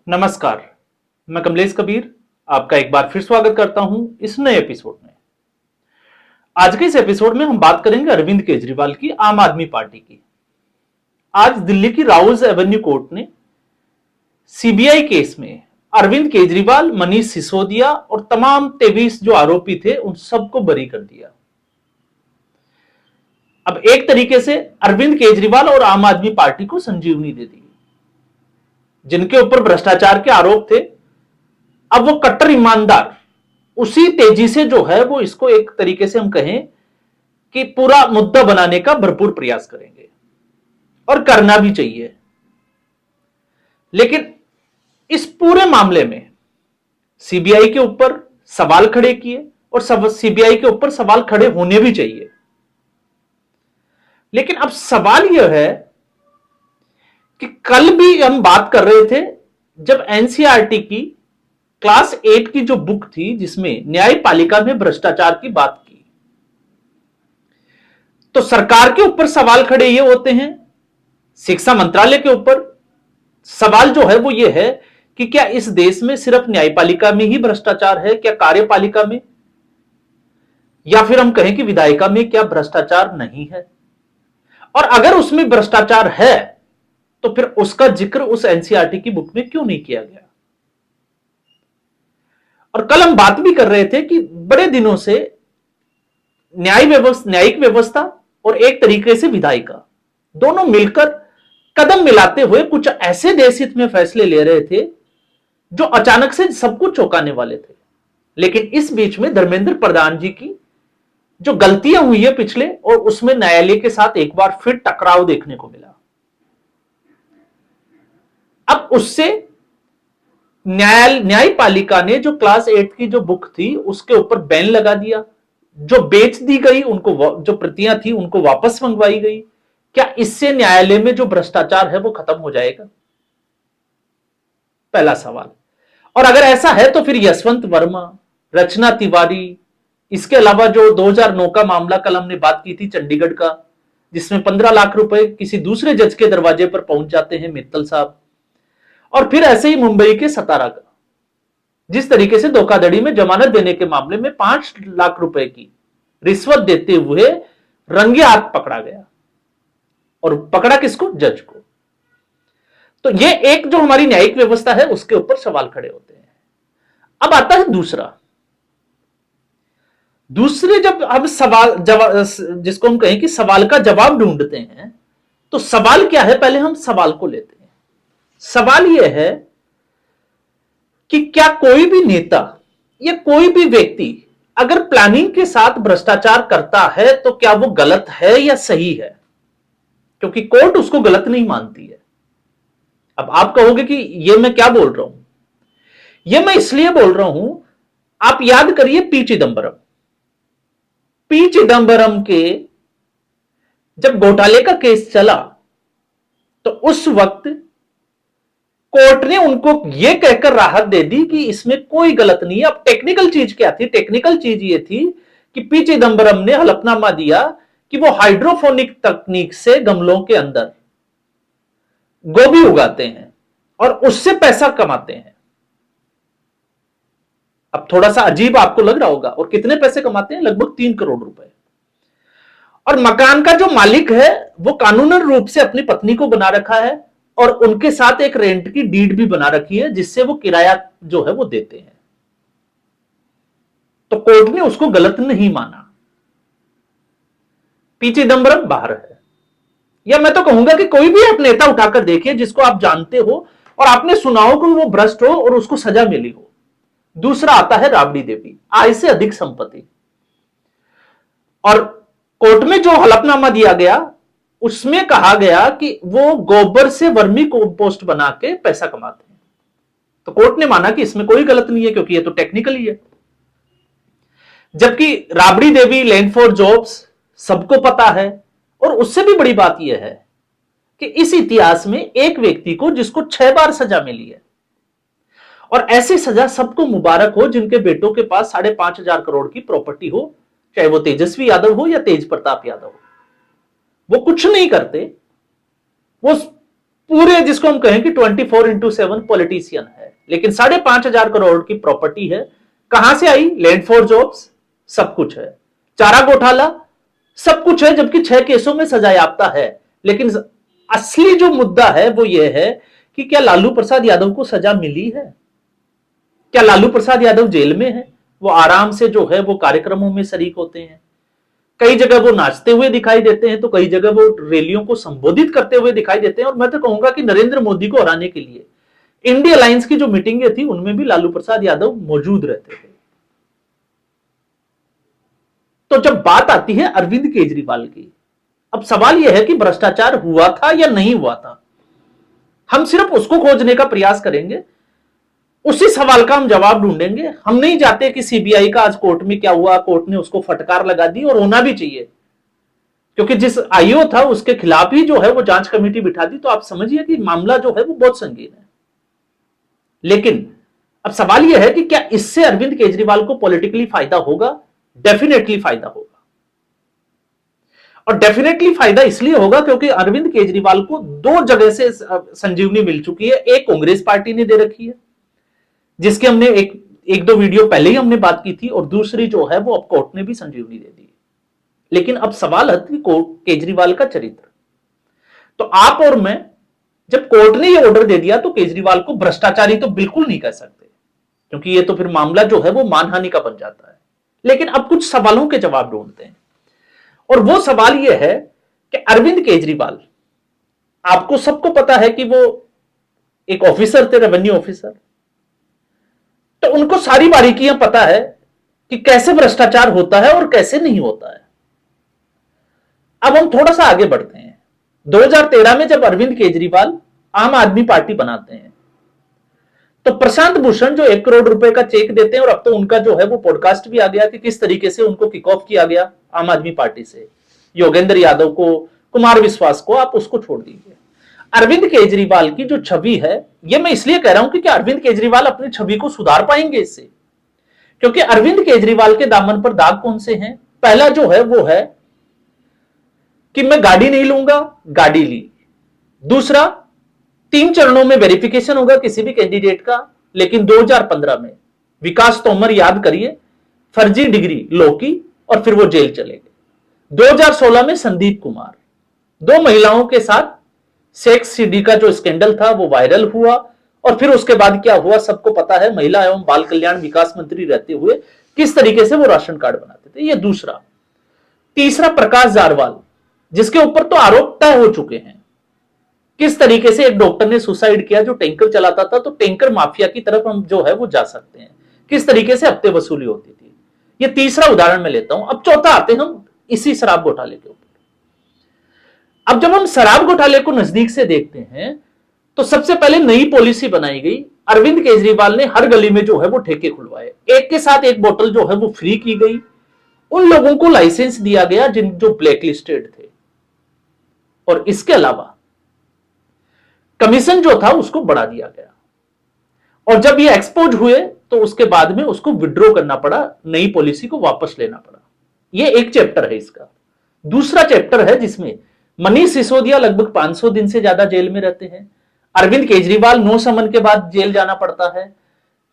नमस्कार, मैं कमलेश कबीर आपका एक बार फिर स्वागत करता हूं इस नए एपिसोड में। आज के इस एपिसोड में हम बात करेंगे अरविंद केजरीवाल की आम आदमी पार्टी की। आज दिल्ली की राउज एवेन्यू कोर्ट ने सीबीआई केस में अरविंद केजरीवाल, मनीष सिसोदिया और तमाम 23 जो आरोपी थे उन सबको बरी कर दिया। अब एक तरीके से अरविंद केजरीवाल और आम आदमी पार्टी को संजीवनी दे दी। जिनके ऊपर भ्रष्टाचार के आरोप थे, अब वो कट्टर ईमानदार उसी तेजी से जो है वो इसको एक तरीके से हम कहें कि पूरा मुद्दा बनाने का भरपूर प्रयास करेंगे और करना भी चाहिए। लेकिन इस पूरे मामले में सीबीआई के ऊपर सवाल खड़े किए और सीबीआई के ऊपर सवाल खड़े होने भी चाहिए। लेकिन अब सवाल यह है कि कल भी हम बात कर रहे थे जब एनसीईआरटी की क्लास 8 की जो बुक थी जिसमें न्यायपालिका में भ्रष्टाचार की बात की, तो सरकार के ऊपर सवाल खड़े ये होते हैं, शिक्षा मंत्रालय के ऊपर सवाल जो है वो ये है कि क्या इस देश में सिर्फ न्यायपालिका में ही भ्रष्टाचार है, क्या कार्यपालिका में या फिर हम कहें कि विधायिका में क्या भ्रष्टाचार नहीं है, और अगर उसमें भ्रष्टाचार है तो फिर उसका जिक्र उस एनसीईआरटी की बुक में क्यों नहीं किया गया। और कल हम बात भी कर रहे थे कि बड़े दिनों से न्यायिक व्यवस्था और एक तरीके से विधायिका दोनों मिलकर कदम मिलाते हुए कुछ ऐसे देशहित में फैसले ले रहे थे जो अचानक से सबको चौंकाने वाले थे। लेकिन इस बीच में धर्मेंद्र प्रधान जी की जो गलतियां हुई है पिछले, और उसमें न्यायालय के साथ एक बार फिर टकराव देखने को मिला। अब उससे न्यायपालिका ने जो क्लास 8 की जो बुक थी उसके ऊपर बैन लगा दिया, जो बेच दी गई उनको, जो प्रतियां थी उनको वापस मंगवाई गई। क्या इससे न्यायालय में जो भ्रष्टाचार है वो खत्म हो जाएगा? पहला सवाल। और अगर ऐसा है तो फिर यशवंत वर्मा, रचना तिवारी, इसके अलावा जो 2009 का मामला कल हमने बात की थी चंडीगढ़ का, जिसमें 15 लाख रुपए किसी दूसरे जज के दरवाजे पर पहुंच जाते हैं मित्तल साहब, और फिर ऐसे ही मुंबई के सतारा का जिस तरीके से धोखाधड़ी में जमानत देने के मामले में 5 लाख रुपए की रिश्वत देते हुए रंगे हाथ पकड़ा गया, और पकड़ा किसको? जज को। तो ये एक जो हमारी न्यायिक व्यवस्था है उसके ऊपर सवाल खड़े होते हैं। अब आता है दूसरे जब अब सवाल जिसको हम कहें कि सवाल का जवाब ढूंढते हैं, तो सवाल क्या है, पहले हम सवाल को लेते हैं। सवाल यह है कि क्या कोई भी नेता या कोई भी व्यक्ति अगर प्लानिंग के साथ भ्रष्टाचार करता है तो क्या वो गलत है या सही है? क्योंकि कोर्ट उसको गलत नहीं मानती है। अब आप कहोगे कि ये मैं क्या बोल रहा हूं, ये मैं इसलिए बोल रहा हूं, आप याद करिए पी चिदंबरम के जब घोटाले का केस चला तो उस वक्त कोर्ट ने उनको यह कहकर राहत दे दी कि इसमें कोई गलत नहीं है। अब टेक्निकल चीज क्या थी? टेक्निकल चीज ये थी कि पी चिदंबरम ने हलफनामा दिया कि वो हाइड्रोफोनिक तकनीक से गमलों के अंदर गोभी उगाते हैं और उससे पैसा कमाते हैं। अब थोड़ा सा अजीब आपको लग रहा होगा, और कितने पैसे कमाते हैं? लगभग 3 करोड़ रुपए। और मकान का जो मालिक है वो कानूनन रूप से अपनी पत्नी को बना रखा है और उनके साथ एक रेंट की डीड भी बना रखी है जिससे वो किराया जो है वो देते हैं। तो कोर्ट ने उसको गलत नहीं माना। पी चिदंबरम बाहर है, या मैं तो कहूंगा कि कोई भी आप नेता उठाकर देखिए जिसको आप जानते हो और आपने सुना हो कि वो भ्रष्ट हो और उसको सजा मिली हो। दूसरा आता है राबड़ी देवी, आय से अधिक संपत्ति, और कोर्ट में जो हलफनामा दिया गया उसमें कहा गया कि वो गोबर से वर्मी कंपोस्ट बना के पैसा कमाते हैं। तो कोर्ट ने माना कि इसमें कोई गलत नहीं है क्योंकि ये तो टेक्निकल ही है। जबकि Rabri Devi, land for jobs सबको पता है, और उससे भी बड़ी बात यह है कि इस इतिहास में एक व्यक्ति को जिसको 6 बार सजा मिली है, और ऐसी सजा सबको मुबारक हो जिनके बेटों के पास 5,500 करोड़ की प्रॉपर्टी हो, चाहे वो तेजस्वी यादव हो या तेज प्रताप यादव हो। वो कुछ नहीं करते, वो पूरे जिसको हम कहें कि 24/7 पॉलिटिशियन है। लेकिन 5,500 करोड़ की प्रॉपर्टी है। कहां से आई? लैंड फॉर जॉब्स, सब कुछ है। चारा घोटाला, सब कुछ है, जबकि 6 केसों में सजा याफ्ता है। लेकिन असली जो मुद्दा है वो ये है कि क्या लालू प्रसाद यादव को सजा मिली है? क्या लालू प्रसाद यादव जेल में है? वो आराम से जो है वो कार्यक्रमों में शरीक होते हैं, कई जगह वो नाचते हुए दिखाई देते हैं, तो कई जगह वो रैलियों को संबोधित करते हुए दिखाई देते हैं। और मैं तो कहूंगा कि नरेंद्र मोदी को हराने के लिए इंडिया अलायंस की जो मीटिंगें थी उनमें भी लालू प्रसाद यादव मौजूद रहते थे। तो जब बात आती है अरविंद केजरीवाल की, अब सवाल यह है कि भ्रष्टाचार हुआ था या नहीं हुआ था। हम सिर्फ उसको खोजने का प्रयास करेंगे, उसी सवाल का हम जवाब ढूंढेंगे। हम नहीं चाहते कि सीबीआई का आज कोर्ट में क्या हुआ, कोर्ट ने उसको फटकार लगा दी, और होना भी चाहिए, क्योंकि जिस आईओ था उसके खिलाफ ही जो है वो जांच कमेटी बिठा दी। तो आप समझिए कि मामला जो है वो बहुत संगीन है। लेकिन अब सवाल यह है कि क्या इससे अरविंद केजरीवाल को पॉलिटिकली फायदा होगा? डेफिनेटली फायदा होगा। और डेफिनेटली फायदा इसलिए होगा क्योंकि अरविंद केजरीवाल को 2 जगह से संजीवनी मिल चुकी है। एक कांग्रेस पार्टी ने दे रखी है, जिसके हमने एक दो वीडियो पहले ही हमने बात की थी, और दूसरी जो है वो अब कोर्ट ने भी संजीवनी दे दी। लेकिन अब सवाल है कि केजरीवाल का चरित्र। तो आप और मैं, जब कोर्ट ने ये ऑर्डर दे दिया तो केजरीवाल को भ्रष्टाचारी तो बिल्कुल नहीं कह सकते, क्योंकि ये तो फिर मामला जो है वो मानहानि का बन जाता है। लेकिन अब कुछ सवालों के जवाब ढूंढते हैं, और वो सवाल ये है कि अरविंद केजरीवाल, आपको सबको पता है कि वो एक ऑफिसर थे, रेवेन्यू ऑफिसर, तो उनको सारी बारीकियां पता है कि कैसे भ्रष्टाचार होता है और कैसे नहीं होता है। अब हम थोड़ा सा आगे बढ़ते हैं। 2013 में जब अरविंद केजरीवाल आम आदमी पार्टी बनाते हैं, तो प्रशांत भूषण जो 1 करोड़ रुपए का चेक देते हैं, और अब तो उनका जो है वो पॉडकास्ट भी आ गया कि किस तरीके से उनको किक ऑफ किया गया आम आदमी पार्टी से। योगेंद्र यादव को, कुमार विश्वास को, आप उसको छोड़ दीजिए। अरविंद केजरीवाल की जो छवि है, ये मैं इसलिए कह रहा हूं कि क्या अरविंद केजरीवाल अपनी छवि को सुधार पाएंगे इससे? क्योंकि अरविंद केजरीवाल के दामन पर दाग कौन से हैं? पहला जो है वो है कि मैं गाड़ी नहीं लूंगा, गाड़ी ली। दूसरा, 3 चरणों में वेरिफिकेशन होगा किसी भी कैंडिडेट का। लेकिन 2015 में विकास तोमर, याद करिए, फर्जी डिग्री लो की और फिर वो जेल चले गए। 2016 में संदीप कुमार, 2 महिलाओं के साथ सेक्स सीडी का जो स्कैंडल था वो वायरल हुआ, और फिर उसके बाद क्या हुआ सबको पता है। महिला एवं बाल कल्याण विकास मंत्री रहते हुए किस तरीके से वो राशन कार्ड बनाते थे, ये दूसरा। तीसरा, प्रकाश जारवाल, जिसके ऊपर तो आरोप तय हो चुके हैं, किस तरीके से एक डॉक्टर ने सुसाइड किया जो टैंकर चलाता था। तो टैंकर माफिया की तरफ हम जो है वो जा सकते हैं, किस तरीके से हफ्ते वसूली होती थी। ये तीसरा उदाहरण मैं लेता हूं। अब चौथा आते हैं हम इसी शराब घोटाले के ऊपर। अब जब हम शराब घोटाले को नजदीक से देखते हैं, तो सबसे पहले नई पॉलिसी बनाई गई। अरविंद केजरीवाल ने हर गली में जो है वो ठेके खुलवाए, एक के साथ एक बोतल जो है वो फ्री की गई। उन लोगों को लाइसेंस दिया गया जिन जो ब्लैक लिस्टेड थे, और इसके अलावा कमीशन जो था उसको बढ़ा दिया गया। और जब ये एक्सपोज हुए तो उसके बाद में उसको विड्रॉ करना पड़ा, नई पॉलिसी को वापस लेना पड़ा। ये एक चैप्टर है इसका। दूसरा चैप्टर है जिसमें मनीष सिसोदिया लगभग 500 दिन से ज्यादा जेल में रहते हैं। अरविंद केजरीवाल 9 समन के बाद जेल जाना पड़ता है।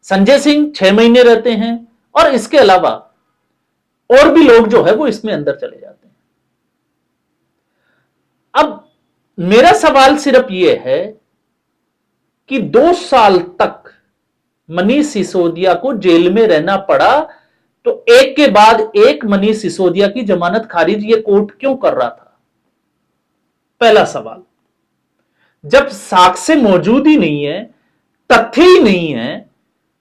संजय सिंह 6 महीने रहते हैं, और इसके अलावा और भी लोग जो है वो इसमें अंदर चले जाते हैं। अब मेरा सवाल सिर्फ यह है कि 2 साल तक मनीष सिसोदिया को जेल में रहना पड़ा, तो एक के बाद एक मनीष सिसोदिया की जमानत खारिज ये कोर्ट क्यों कर रहा था? पहला सवाल। जब साक्ष्य मौजूद ही नहीं है, तथ्य ही नहीं है,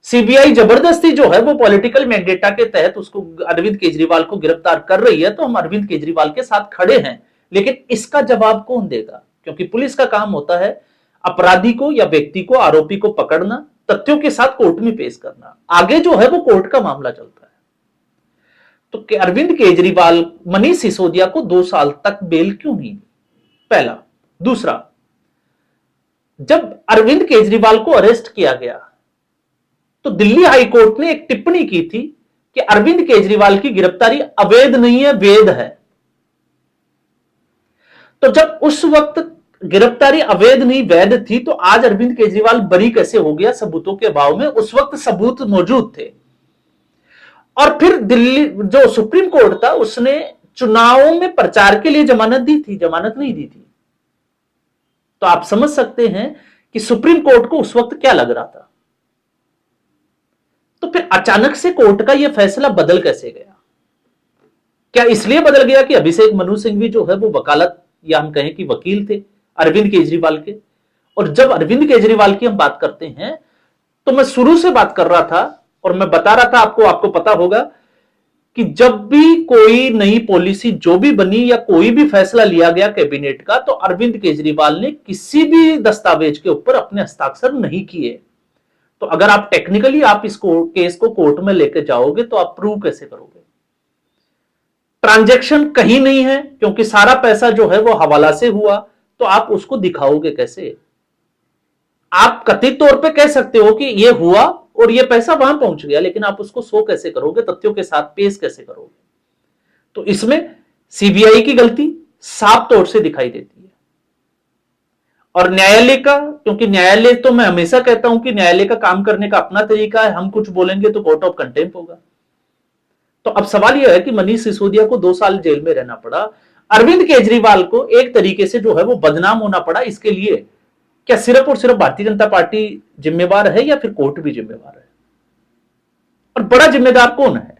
सीबीआई जबरदस्ती जो है वो पॉलिटिकल मैंडेटा के तहत उसको, अरविंद केजरीवाल को गिरफ्तार कर रही है, तो हम अरविंद केजरीवाल के साथ खड़े हैं। लेकिन इसका जवाब कौन देगा? क्योंकि पुलिस का काम होता है अपराधी को या व्यक्ति को, आरोपी को पकड़ना, तथ्यों के साथ कोर्ट में पेश करना। आगे जो है वो कोर्ट का मामला चलता है। तो अरविंद केजरीवाल, मनीष सिसोदिया को 2 साल तक बेल क्यों नहीं? पहला। दूसरा, जब अरविंद केजरीवाल को अरेस्ट किया गया तो दिल्ली हाईकोर्ट ने एक टिप्पणी की थी कि अरविंद केजरीवाल की गिरफ्तारी अवैध नहीं है, वैध है। तो जब उस वक्त गिरफ्तारी अवैध नहीं वैध थी तो आज अरविंद केजरीवाल बरी कैसे हो गया सबूतों के अभाव में? उस वक्त सबूत मौजूद थे। और फिर दिल्ली जो सुप्रीम कोर्ट था उसने चुनावों में प्रचार के लिए जमानत दी थी, जमानत नहीं दी थी। तो आप समझ सकते हैं कि सुप्रीम कोर्ट को उस वक्त क्या लग रहा था। तो फिर अचानक से कोर्ट का यह फैसला बदल कैसे गया? क्या इसलिए बदल गया कि अभिषेक मनु सिंघवी जो है वो वकालत या हम कहें कि वकील थे अरविंद केजरीवाल के? और जब अरविंद केजरीवाल की हम बात करते हैं तो मैं शुरू से बात कर रहा था और मैं बता रहा था आपको पता होगा कि जब भी कोई नई पॉलिसी जो भी बनी या कोई भी फैसला लिया गया कैबिनेट का तो अरविंद केजरीवाल ने किसी भी दस्तावेज के ऊपर अपने हस्ताक्षर नहीं किए। तो अगर आप टेक्निकली आप इस केस को कोर्ट में लेकर जाओगे तो आप प्रूव कैसे करोगे? ट्रांजैक्शन कहीं नहीं है क्योंकि सारा पैसा जो है वो हवाला से हुआ, तो आप उसको दिखाओगे कैसे? आप कथित तौर पे कह सकते हो कि ये हुआ और ये पैसा वहां पहुंच गया, लेकिन आप उसको शो कैसे करोगे? तथ्यों के साथ पेश कैसे करोगे? तो इसमें सीबीआई की गलती साफ तौर से दिखाई देती है। और न्यायालय का, क्योंकि न्यायालय तो मैं हमेशा कहता हूं कि न्यायालय का काम करने का अपना तरीका है, हम कुछ बोलेंगे तो कोर्ट ऑफ कंटेम्प्ट होगा। तो अब सवाल यह है कि मनीष सिसोदिया को 2 साल जेल में रहना पड़ा, अरविंद केजरीवाल को एक तरीके से जो है वो बदनाम होना पड़ा, इसके लिए क्या सिर्फ और सिर्फ भारतीय जनता पार्टी जिम्मेवार है या फिर कोर्ट भी जिम्मेवार है? और बड़ा जिम्मेदार कौन है?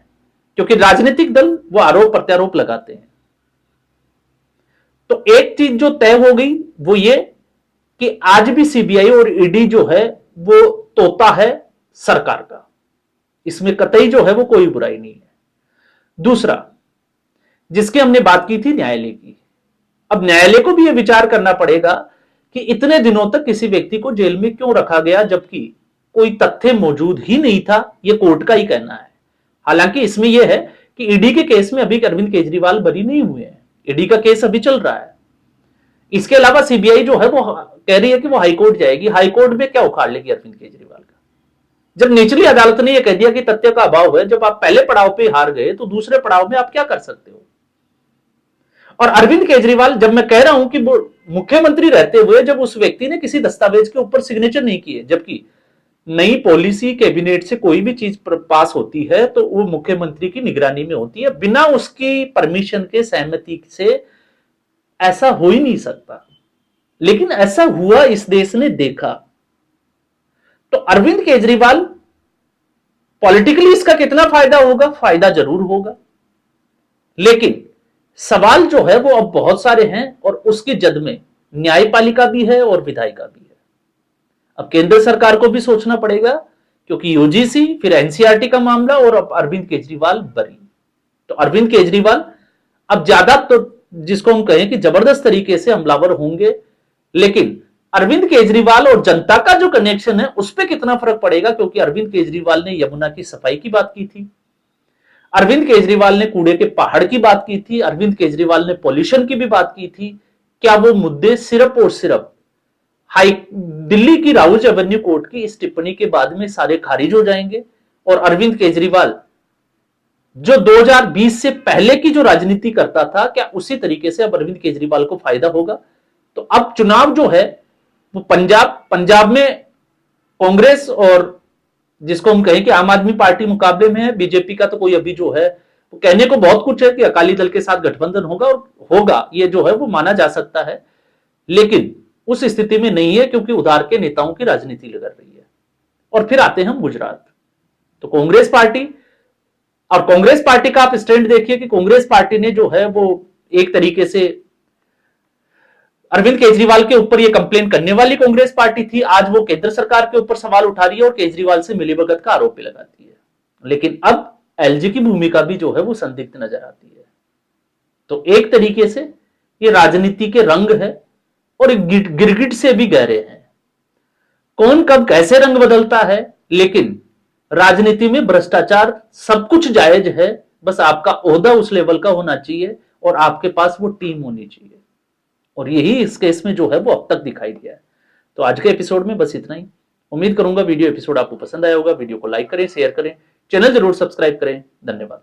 क्योंकि राजनीतिक दल वो आरोप प्रत्यारोप लगाते हैं। तो एक चीज जो तय हो गई वो ये कि आज भी सीबीआई और ईडी जो है वो तोता है सरकार का, इसमें कतई जो है वो कोई बुराई नहीं है। दूसरा, जिसकी हमने बात की थी न्यायालय की, अब न्यायालय को भी यह विचार करना पड़ेगा कि इतने दिनों तक किसी व्यक्ति को जेल में क्यों रखा गया जबकि कोई तथ्य मौजूद ही नहीं था, यह कोर्ट का ही कहना है। हालांकि इसमें यह है कि ईडी के केस में अभी अरविंद केजरीवाल बरी नहीं हुए हैं, ईडी का केस अभी चल रहा है। इसके अलावा सीबीआई जो है वो कह रही है कि वो हाईकोर्ट जाएगी, हाईकोर्ट में क्या उखाड़ लेगी अरविंद केजरीवाल का? जब निचली अदालत ने यह कह दिया कि तथ्य का अभाव है, जब आप पहले पड़ाव पे हार गए तो दूसरे पड़ाव में आप क्या कर सकते हो? और अरविंद केजरीवाल, जब मैं कह रहा हूं कि वो मुख्यमंत्री रहते हुए जब उस व्यक्ति ने किसी दस्तावेज के ऊपर सिग्नेचर नहीं किए, जबकि नई पॉलिसी कैबिनेट से कोई भी चीज पास होती है तो वो मुख्यमंत्री की निगरानी में होती है, बिना उसकी परमिशन के, सहमति से ऐसा हो ही नहीं सकता। लेकिन ऐसा हुआ, इस देश ने देखा। तो अरविंद केजरीवाल पॉलिटिकली इसका कितना फायदा होगा? फायदा जरूर होगा, लेकिन सवाल जो है वो अब बहुत सारे हैं और उसकी जद में न्यायपालिका भी है और विधायिका भी है। अब केंद्र सरकार को भी सोचना पड़ेगा क्योंकि यूजीसी, फिर एनसीईआरटी का मामला और अब अरविंद केजरीवाल बरी। तो अरविंद केजरीवाल अब ज्यादा तो जिसको हम कहें कि जबरदस्त तरीके से हमलावर होंगे, लेकिन अरविंद केजरीवाल और जनता का जो कनेक्शन है उस पर कितना फर्क पड़ेगा? क्योंकि अरविंद केजरीवाल ने यमुना की सफाई की बात की थी, अरविंद केजरीवाल ने कूड़े के पहाड़ की बात की थी, अरविंद केजरीवाल ने पॉल्यूशन की भी बात की थी। क्या वो मुद्दे सिर्फ और सिर्फ दिल्ली की राउज एवेन्यू कोर्ट की इस टिप्पणी के बाद में सारे खारिज हो जाएंगे? और अरविंद केजरीवाल जो 2020 से पहले की जो राजनीति करता था, क्या उसी तरीके से अब अरविंद केजरीवाल को फायदा होगा? तो अब चुनाव जो है वो पंजाब में कांग्रेस और जिसको हम कहें कि आम आदमी पार्टी मुकाबले में है, बीजेपी का तो कोई अभी जो है वो कहने को बहुत कुछ है कि अकाली दल के साथ गठबंधन होगा, और होगा ये जो है वो माना जा सकता है, लेकिन उस स्थिति में नहीं है क्योंकि उधार के नेताओं की राजनीति लग रही है। और फिर आते हैं हम गुजरात, तो कांग्रेस पार्टी, और कांग्रेस पार्टी का आप स्टैंड देखिए कि कांग्रेस पार्टी ने जो है वो एक तरीके से अरविंद केजरीवाल के ऊपर ये कंप्लेन करने वाली कांग्रेस पार्टी थी, आज वो केंद्र सरकार के ऊपर सवाल उठा रही है और केजरीवाल से मिलीभगत का आरोप लगाती है। लेकिन अब एलजी की भूमिका भी जो है वो संदिग्ध नजर आती है। तो एक तरीके से ये राजनीति के रंग है और गिरगिट से भी गहरे हैं। कौन कब कैसे रंग बदलता है, लेकिन राजनीति में भ्रष्टाचार सब कुछ जायज है, बस आपका ओहदा उस लेवल का होना चाहिए और आपके पास वो टीम होनी चाहिए, और यही इस केस में जो है वो अब तक दिखाई दिया है। तो आज के एपिसोड में बस इतना ही। उम्मीद करूंगा वीडियो एपिसोड आपको पसंद आया होगा। वीडियो को लाइक करें, शेयर करें, चैनल जरूर सब्सक्राइब करें। धन्यवाद।